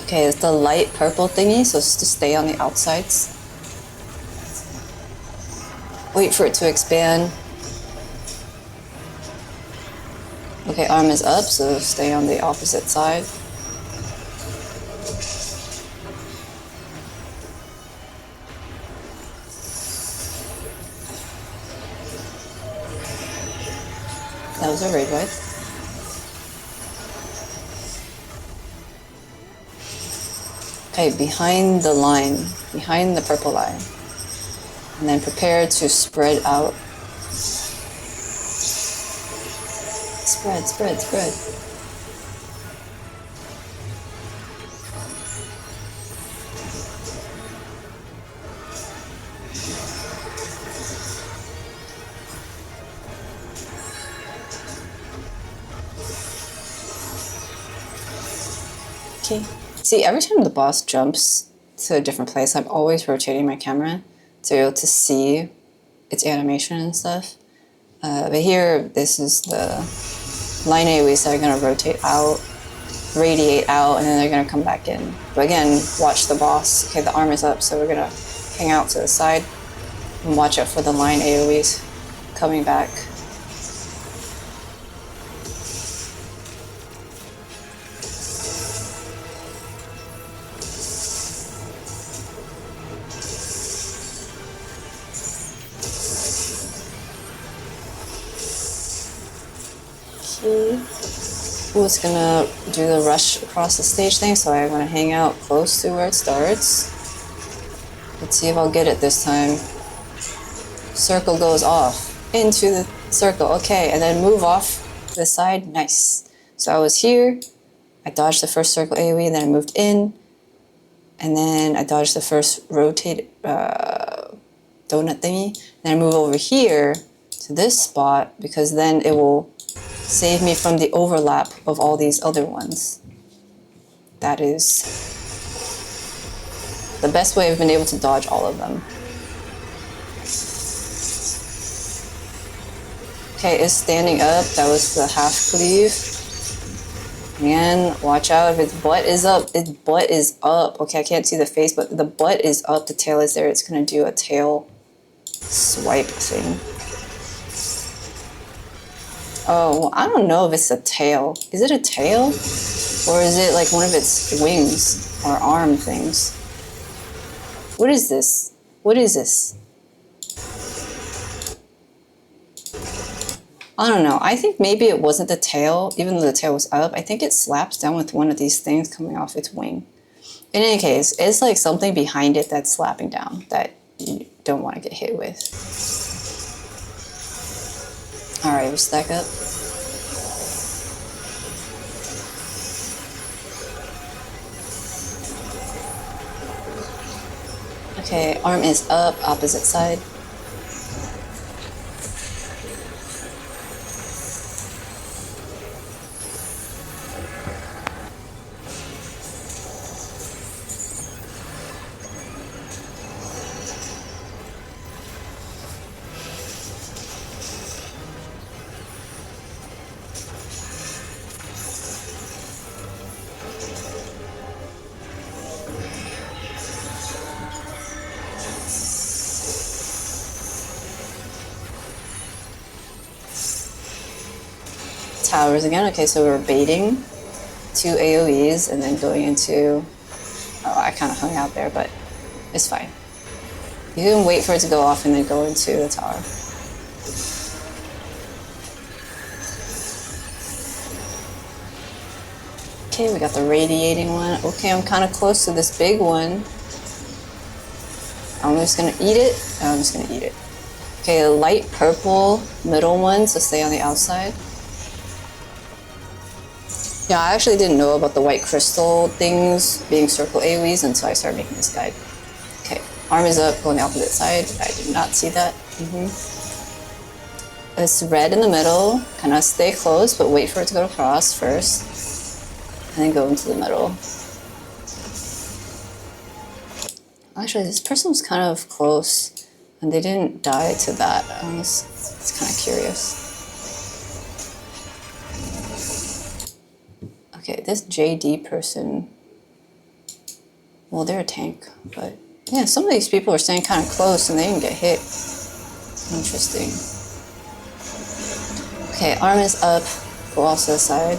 Okay, it's the light purple thingy, so it's to stay on the outsides. Wait for it to expand. Okay, arm is up, so stay on the opposite side. That was a raid wipe. Okay, behind the line, behind the purple line. And then prepare to spread out. Spread, spread, spread. Okay. See, every time the boss jumps to a different place, I'm always rotating my camera to be able to see its animation and stuff. But here, this is the line AoEs that are going to rotate out, radiate out, and then they're going to come back in. But again, watch the boss. Okay, the arm is up, so we're going to hang out to the side and watch out for the line AoEs coming back. Ooh, it's gonna do the rush across the stage thing, so I'm gonna hang out close to where it starts. Let's see if I'll get it this time. Circle goes off into the circle, okay, and then move off to the side, nice. So I was here, I dodged the first circle AoE, then I moved in, and then I dodge the first rotate donut thingy. Then I move over here to this spot because then it will save me from the overlap of all these other ones. That is the best way I've been able to dodge all of them. Okay, it's standing up. That was the half cleave. Man, watch out if its butt is up. Its butt is up. Okay, I can't see the face, but the butt is up. The tail is there. It's gonna do a tail swipe thing. Oh, well, I don't know if it's a tail. Is it a tail? Or is it like one of its wings or arm things? What is this? What is this? I don't know. I think maybe it wasn't the tail, even though the tail was up. I think it slaps down with one of these things coming off its wing. In any case, it's like something behind it that's slapping down that you don't want to get hit with. All right, we stack up. Okay, arm is up, opposite side. Towers again. Okay, so we're baiting 2 AoEs and then going into... Oh, I kind of hung out there, but it's fine. You can wait for it to go off and then go into the tower. Okay, we got the radiating one. Okay, I'm kind of close to this big one. I'm just gonna eat it. I'm just gonna eat it. Okay, a light purple middle one, so stay on the outside. Yeah, I actually didn't know about the white crystal things being circle AoEs until I started making this guide. Okay, arm is up, going the opposite side. I did not see that. It's red in the middle. Kind of stay close, but wait for it to go across first. And then go into the middle. Actually, this person was kind of close, and they didn't die to that. I was kind of curious. Okay, this JD person, well, they're a tank, but yeah, some of these people are staying kind of close and they didn't get hit. Interesting. Okay, arm is up, go off to the side.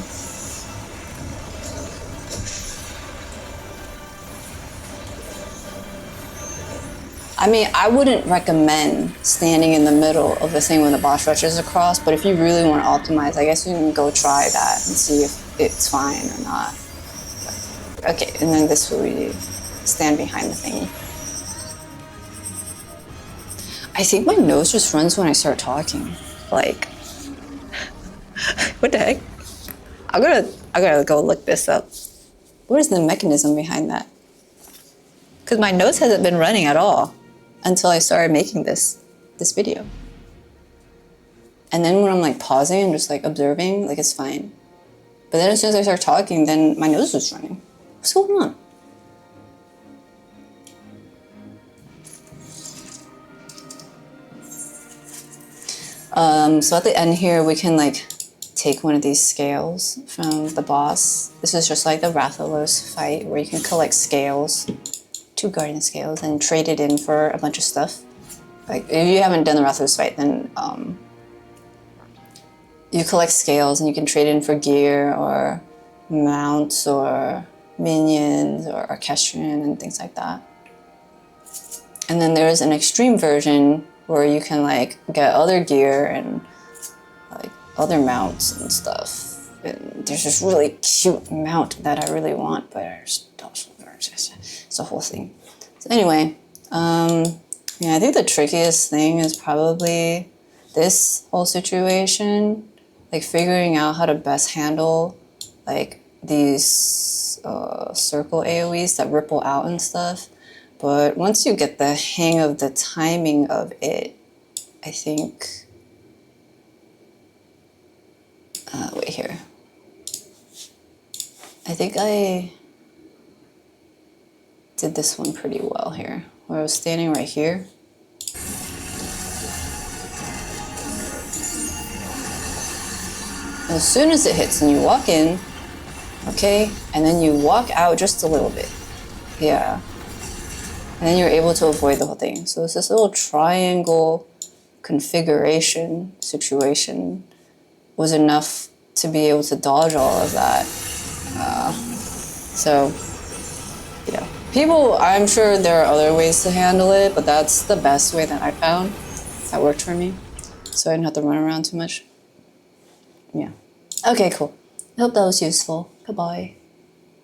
I mean, I wouldn't recommend standing in the middle of the thing when the boss rushes across, but if you really want to optimize, I guess you can go try that and see if it's fine or not. Okay, and then this will be stand behind the thingy. I think my nose just runs when I start talking. Like, what the heck? I gotta go look this up. What is the mechanism behind that? Because my nose hasn't been running at all until I started making this video. And then when I'm like pausing and just like observing, like it's fine. But then as soon as I start talking, then my nose is running. What's going on? So at the end here, we can like take one of these scales from the boss. This is just like the Rathalos fight where you can collect scales, 2 guardian scales, and trade it in for a bunch of stuff. Like if you haven't done the Rathalos fight, then you collect scales and you can trade in for gear or mounts or minions or orchestrion and things like that. And then there's an extreme version where you can like get other gear and like other mounts and stuff. And there's this really cute mount that I really want, but it's a whole thing. So anyway, yeah, I think the trickiest thing is probably this whole situation, like figuring out how to best handle like these circle AoEs that ripple out and stuff. But once you get the hang of the timing of it, I think... wait here. I think I did this one pretty well here, where I was standing right here. As soon as it hits and you walk in, okay, and then you walk out just a little bit. Yeah. And then you're able to avoid the whole thing. So it's this little triangle configuration situation was enough to be able to dodge all of that. So, yeah. People, I'm sure there are other ways to handle it, but that's the best way that I found that worked for me. So I didn't have to run around too much. Yeah. Okay, cool. I hope that was useful. Goodbye.